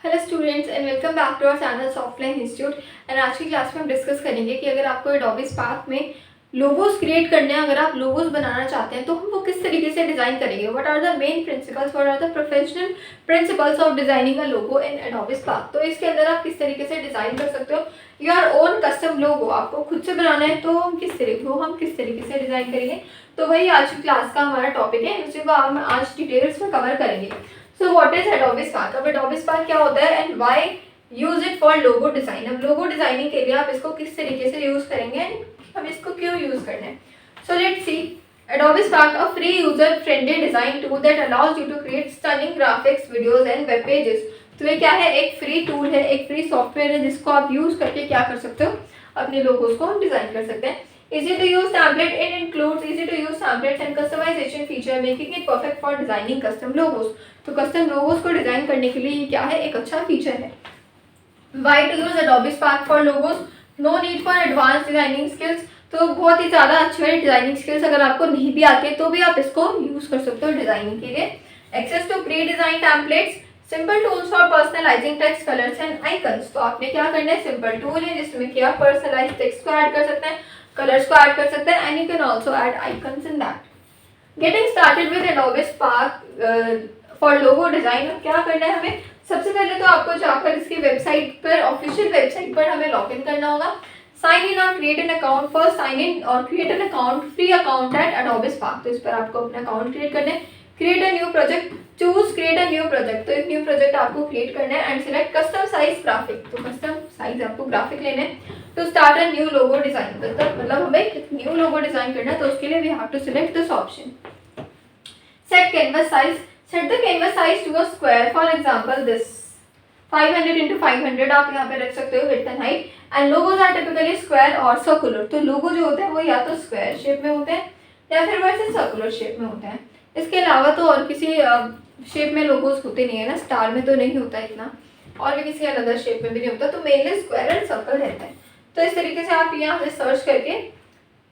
Hello students and welcome back to our channel Softline institute. And आज की class में हम डिस्कस करेंगे कि अगर आपको एडोबी स्पार्क में लोगोस क्रिएट करने हैं, अगर आप लोगोस बनाना चाहते हैं तो हम वो किस तरीके से डिज़ाइन करेंगे। What are the main principles, what are the professional principles of designing a logo in Adobe Spark. तो इसके अंदर आप किस तरीके से डिज़ाइन कर सकते हो योर ओन कस्टम लोगो। आपको खुद से बनाना है तो हम किस तरीके से डिज़ाइन करेंगे। तो वही आज की क्लास का हमारा टॉपिक है, उसी को हम आज डिटेल्स में कवर करेंगे। So what is Adobe Spark? अब Adobe Spark क्या होता है and why use it for logo design? अब लोगो डिजाइनिंग के लिए आप इसको किस तरीके से यूज करेंगे, हम इसको क्यों यूज करना है। So let's see. Adobe Spark, a free user-friendly design tool that allows you to create stunning graphics, videos and web pages. तो ये क्या है, एक फ्री टूल है, एक फ्री सॉफ्टवेयर है जिसको आप यूज करके क्या कर सकते हो, अपने लोगोस को डिजाइन कर सकते हैं। Easy to use template, it includes easy to use templates and customization feature, making it perfect for designing custom logos. तो कस्टम लोगोस को डिजाइन करने के लिए ये क्या है, एक अच्छा फीचर है। Why to use Adobe Spark for logos? No need for advanced designing skills. तो बहुत ही ज़्यादा अच्छे डिजाइनिंग स्किल्स अगर आपको नहीं भी आते तो भी आप इसको यूज कर सकते हो डिजाइनिंग के लिए। Access to pre design templates, simple tools for personalising text, colours and icons. तो आपने क्या करना है, सिंपल टूल है जिसमें कि आप पर्सनलाइज टेक्स्ट को ऐड कर सकते हैं, कलर्स को ऐड कर सकते हैं and you can also add icons in that. Getting started with Adobe spark for logo design. अब क्या करना है हमें, सबसे पहले तो आपको जाकर इसकी वेबसाइट पर, ऑफिशियल वेबसाइट पर हमें लॉग इन करना होगा। साइन इन और create an account, first sign in और create an account, free account at Adobe Spark. तो इस पर आपको अपना अकाउंट क्रिएट करना है। Create a new project, choose create a new project. तो एक न्यू प्रोजेक्ट आपको क्रिएट करना है and select custom size graphic. तो कस्टम साइज आपको ग्राफिक लेना है। तो start a new logo design, मतलब हमें एक न्यू लोगो डिजाइन करना है तो उसके लिए we have to select this option. Set canvas size, set the canvas size to a square, for example this 500 into 500 आप यहाँ पे रख सकते हो width and height, and logos are typically square or circular। तो लोगो जो होते हैं वो या तो स्क्वायर शेप में होते हैं या फिर वैसे सर्कुलर शेप में होते हैं। इसके अलावा तो और किसी शेप में लोगोस होते नहीं है ना, स्टार में तो नहीं होता इतना, और भी किसी अनदर शेप में भी नहीं होता, तो मेनली स्क्वायर एंड सर्कल रहता है। तो इस तरीके से आप यहाँ से सर्च करके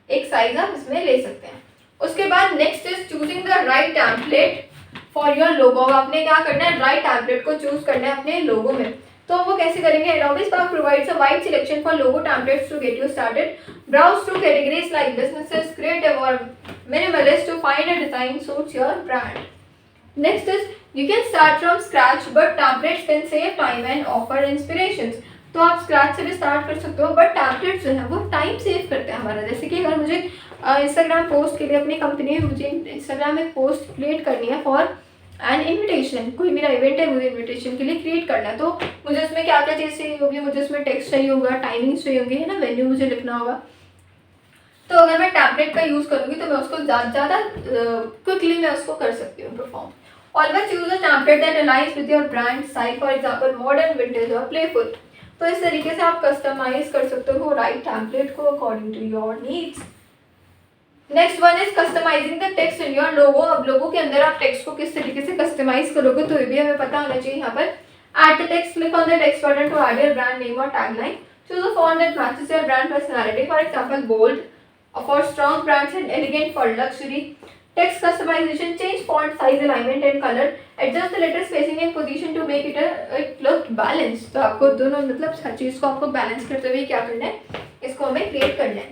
एक साइज आप इसमें ले सकते हैं। उसके बाद next is choosing the right template for your logo. आपने क्या करना है, राइट टेम्पलेट को चूज करना है अपने लोगो में। तो वो कैसे करेंगे, Adobe Spark provides a wide selection for logo templates to get you started. Browse through categories like businesses, creative or minimalist to find a design suits your brand. Next is you can start from scratch, but templates can save time and offer inspirations. तो आप scratch से भी start कर सकते हो, but tablets जो है वो टाइम सेव करते हैं हमारा। जैसे कि अगर मुझे इंस्टाग्राम पोस्ट के लिए, अपनी कंपनी में मुझे इंस्टाग्राम में पोस्ट क्रिएट करनी है फॉर एन इन्विटेशन, कोई मेरा इवेंट है, मुझे इन्विटेशन के लिए क्रिएट करना है, तो मुझे उसमें क्या क्या चीज़ चाहिए होगी, मुझे उसमें टेक्स्ट चाहिए होगा, टाइमिंग्स चाहिए होंगी, है ना, वेन्यू मुझे लिखना होगा। तो अगर मैं टैबलेट का यूज़ करूँगी तो मैं उसको ज़्यादा क्विकली मैं उसको कर सकती हूँ perform. Always use a tablet that aligns with your brand style, for example modern, vintage और प्लेफुल। तो इस तरीके से आप कस्टमाइज कर सकते हो राइट टेम्पलेट को according to your needs. Next one is customising the text in your logo. अब लोगो के अंदर आप टेक्स्ट को किस तरीके से कस्टमाइज करोगे तो ये भी हमें पता होना चाहिए। यहाँ पर add the text, click on the text button to add your brand name और tagline. Choose a font that matches your brand personality, for example bold for strong brands and elegant for luxury. Text customization, change font size, alignment and color, adjust the letter spacing and position to make it look balanced। तो आपको दोनों, मतलब हर चीज को आपको balance करते हुए क्या करना है, इसको हमें क्रिएट करना है।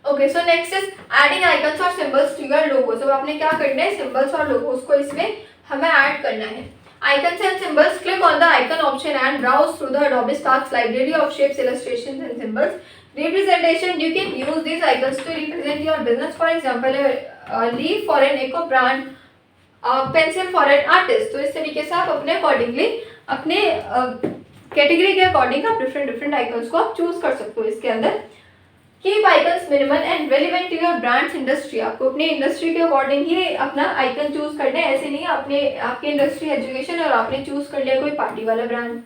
Okay, so next is adding icons और सिंबल्स टू योर लोगोस। अब आपने क्या करना है, सिंबल्स और लोगोस को इसमें हमें ऐड करना है। Icons and symbols, click on the icon option and browse through the Adobe Spark's library of shapes, illustrations and symbols. Representation, you can use these icons to represent your business, for example a leaf for an eco brand, pencil for an artist। तो इस तरीके से आप अपने accordingly, अपने category के according आप different icons को आप चूज कर सकते हो इसके अंदर। Keep icons minimal and relevant to your brand's industry. आपको अपनी इंडस्ट्री के अकॉर्डिंग ही अपना आइकन चूज करना है, ऐसे नहीं आपने आपकी इंडस्ट्री एजुकेशन और आपने चूज कर लिया कोई पार्टी वाला ब्रांड,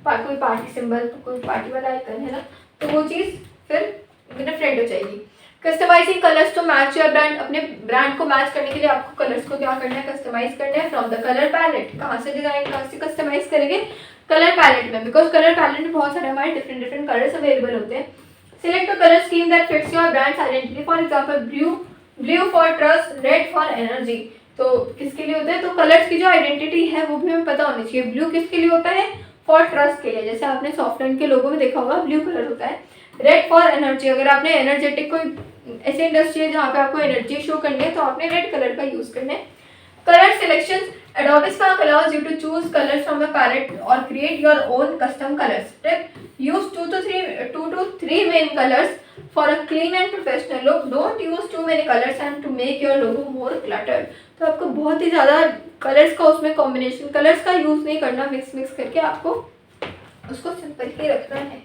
कोई पार्टी सिंबल, कोई पार्टी वाला आइकन, है ना, तो वो चीज़ फिर डिफरेंट हो जाएगी। Customising colours to match your brand. अपने ब्रांड को मैच करने के लिए आपको कलर्स को क्या करना है, कस्टमाइज करना है फ्रॉम द कलर पैलेट। कहाँ से डिजाइन, कहाँ से कस्टमाइज करेंगे, कलर पैलेट में, बिकॉज कलर पैलेट में बहुत सारे हमारे डिफरेंट कलर्स अवेलेबल होते हैं। Select a color scheme that fits your brand's identity. For example, blue for trust, red for energy. तो किसके लिए होता है, तो कलर्स की जो आइडेंटिटी है वो भी हमें पता होनी चाहिए। ब्लू किसके लिए होता है, फॉर ट्रस्ट के लिए, जैसे आपने सॉफ्टवेयर के लोगों में देखा होगा ब्लू कलर होता है। रेड फॉर एनर्जी, अगर आपने एनर्जेटिक कोई ऐसी इंडस्ट्री है जहाँ पे आपको एनर्जी शो करनी है तो आपने रेड कलर का यूज करना है। Colour selection, Adobe Spark allows you to choose colors from a palette or create your own custom colors. Tip: use 2 to 3 main colors for a clean and professional look. Don't use too many colors and to make your logo more cluttered. तो आपको बहुत ही ज़्यादा colours का उसमें combination, colours का use नहीं करना mix करके, आपको उसको सिंपल ही रखना है।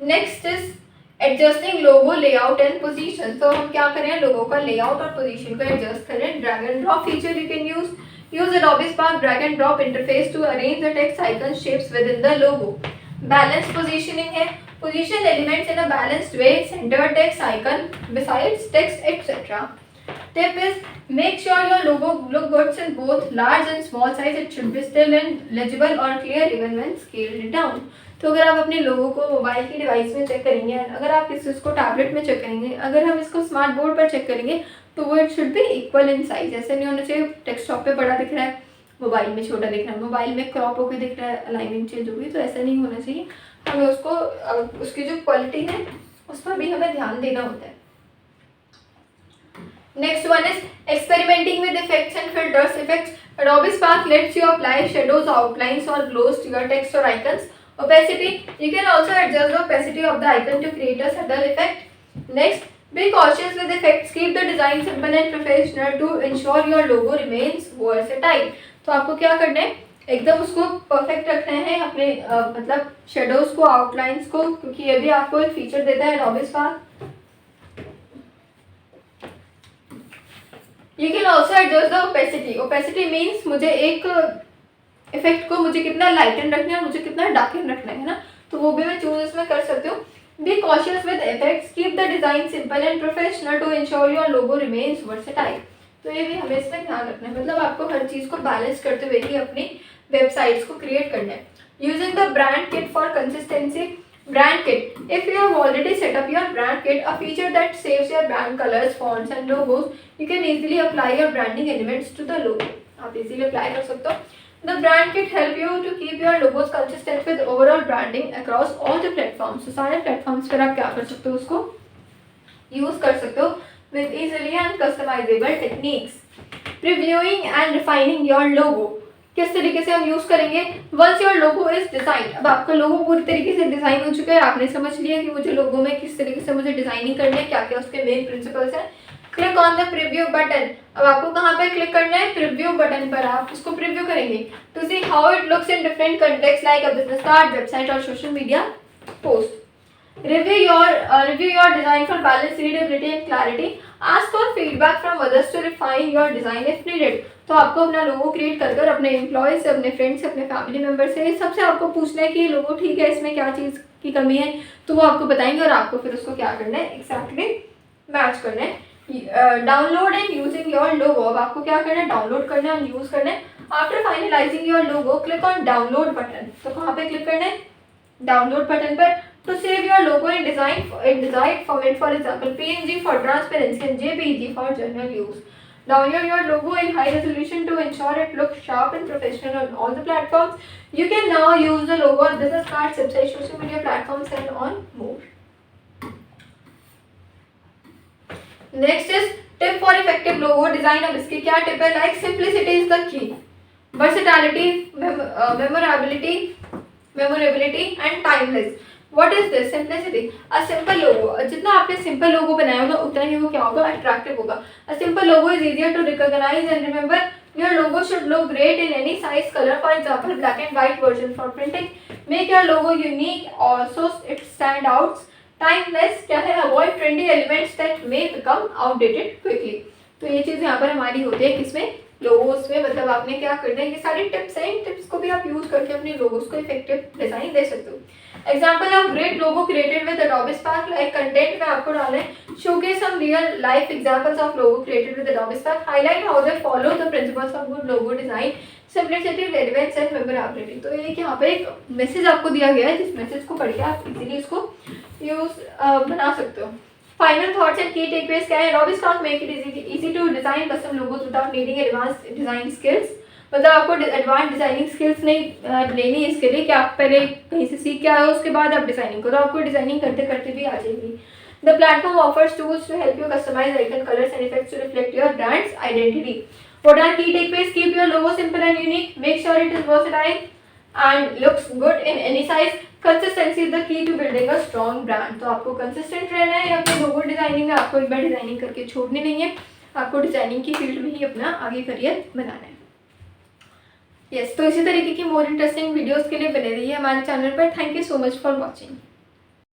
Next is adjusting logo layout and position. तो हम क्या करें, लोगो का लेआउट और पोजीशन को एडजस्ट करें। Drag and drop feature you can use Adobe Spark drag and drop interface to arrange the text icon shapes within the logo. Balanced positioning है, position elements in a balanced way, center text icon besides text etc. Tip is make sure your logo look good in both large and small size. It should be still and legible or clear even when scaled down. तो अगर आप अपने लोगों को mobile की device में check करेंगे, अगर आप इसको टैबलेट में चेक करेंगे, अगर हम इसको स्मार्ट बोर्ड पर चेक करेंगे तो वो it should be equal in size. ऐसे नहीं होना चाहिए डेस्कटॉप पे बड़ा दिख रहा है, मोबाइल में छोटा दिख रहा है, मोबाइल में क्रॉप होकर दिख रहा है, अलाइनमेंट चेंज होगी, तो ऐसा नहीं होना चाहिए। हमें उसको उसकी जो क्वालिटी है उस पर भी हमें ध्यान देना होता है। Next one is experimenting with effects and filters. Effects, Adobe Spark lets you apply shadows, outlines or glows to your text or icons. Opacity, you can also adjust the opacity of the icon to create a subtle effect. Next, be cautious with effects. Keep the design simple and professional to ensure your logo remains versatile. तो आपको क्या करना है, एकदम उसको perfect रखना है अपने मतलब शेडोज को, आउटलाइंस को, क्योंकि ये भी आपको एक फीचर देता है Adobe Spark। You can also adjust the opacity. Opacity means मुझे एक इफेक्ट को मुझे कितना लाइटन रखना है, मुझे कितना डार्कन रखना है ना, तो वो भी मैं चूज इसमें कर सकती हूँ। Be cautious with effects. Keep the design simple and professional to ensure your logo remains versatile. तो ये भी हमें इसमें ध्यान रखना है, मतलब आपको हर चीज़ को बैलेंस करते हुए ही अपनी वेबसाइट्स को क्रिएट करना है। Using the brand kit for consistency. Brand kit. If you have already set up your brand kit, a feature that saves your brand colors, fonts and logos, you can easily apply your branding elements to the logo. आप easily apply कर सकते हो। The brand kit help you to keep your logos consistent with overall branding across all the platforms. तो सारे platforms पर आप क्या कर सकते हो, उसको use कर सकते हो with easily and customizable techniques. Previewing and refining your logo. किस तरीके से हम यूज़ करेंगे, once your logo is design. अब आपका लोगो पूरी तरीके से डिज़ाइन हो चुका है, आपने समझ लिया कि मुझे लोगो में किस तरीके से मुझे डिज़ाइनिंग करनी है, क्या क्या उसके मेन प्रिंसिपल्स हैं। Click on the preview button. अब आपको कहाँ पे क्लिक करना है, प्रीव्यू बटन पर आप उसको प्रीव्यू करेंगे to see how it looks in different context like a business card, website और social media post. Review your design for balance, readability and clarity. Ask for feedback from others to refine your design if needed. तो आपको अपना लोगो create कर कर अपने employ से, अपने friend से, अपने फैमिली मेम्बर से, सबसे आपको पूछना है कि ये लोगो ठीक है, इसमें क्या चीज़ की कमी है, तो वो आपको बताएंगे और आपको फिर उसको क्या करना है, एक्जैक्टली मैच करना है। Download and using your logo. अब आपको क्या करना है, डाउनलोड करना है और यूज़ करना है। After finalising your logo, click on download button. तो कहाँ पे क्लिक करना है, डाउनलोड बटन पर। To save your logo in desired format, for example, PNG for transparency and JPEG for general use. Download your logo in high resolution to ensure it looks sharp and professional on all the platforms. You can now use the logo on business cards, websites, social media platforms, and on more. Next is tip for effective logo design. अब इसकी क्या tip है, like simplicity is the key, versatility, memorability and timeless. What is this? Simplicity. A simple logo. जितना आपने simple लोगो बनाया होगा उतना ही वो क्या होगा, अट्रैक्टिव होगा। A simple logo is easier to recognize and remember. Your logo should look great in any size, color. For example, black and white version for printing. Make your logo unique so it stand out. Timeless क्या है, avoid trendy elements that may become outdated quickly. तो ये चीज़ यहाँ पर हमारी होती है किसमें, लोगोस में। मतलब आपने क्या करना है, ये सारी टिप्स हैं, इन टिप्स को भी आप यूज़ करके अपने लोगोस को इफेक्टिव डिज़ाइन दे सकते हो। Example of great logo created with Adobe Spark, like content में आपको डालना है showcase some real life examples of logo created with Adobe Spark, highlight how they follow the principles of good logo design, simplicity, relevance and memorability. तो ये यहाँ पे एक message आपको दिया गया है, जिस मैसेज को पढ़ के आप इजीली इसको यूज बना सकते हो। Final thoughts and key takeaways क्या है? Adobe Stock make it easy to design custom logos without needing advance design skills. मतलब आपको एडवांस डिजाइनिंग स्किल्स नहीं लेनी है इसके लिए कि आप पहले कहीं से सीख के आए हो, उसके बाद आप डिजाइनिंग करो, आपको डिजाइनिंग करते करते भी आ जाएगी। The platform offers tools to help you customise icon colours and effects to reflect your brand's identity. What are key takeaways? Keep your logo simple and unique. Make sure it is versatile and looks good in any size. Consistency is the key to building a strong brand. तो आपको consistent रहना है अपने logo designing में, आपको एक बार designing करके छोड़नी नहीं है, आपको डिजाइनिंग की फील्ड में ही अपना आगे करियर बनाना है। यस, तो इसी तरीके की मोर इंटरेस्टिंग वीडियोस के लिए बने रहिए हमारे चैनल पर। Thank you so much for watching.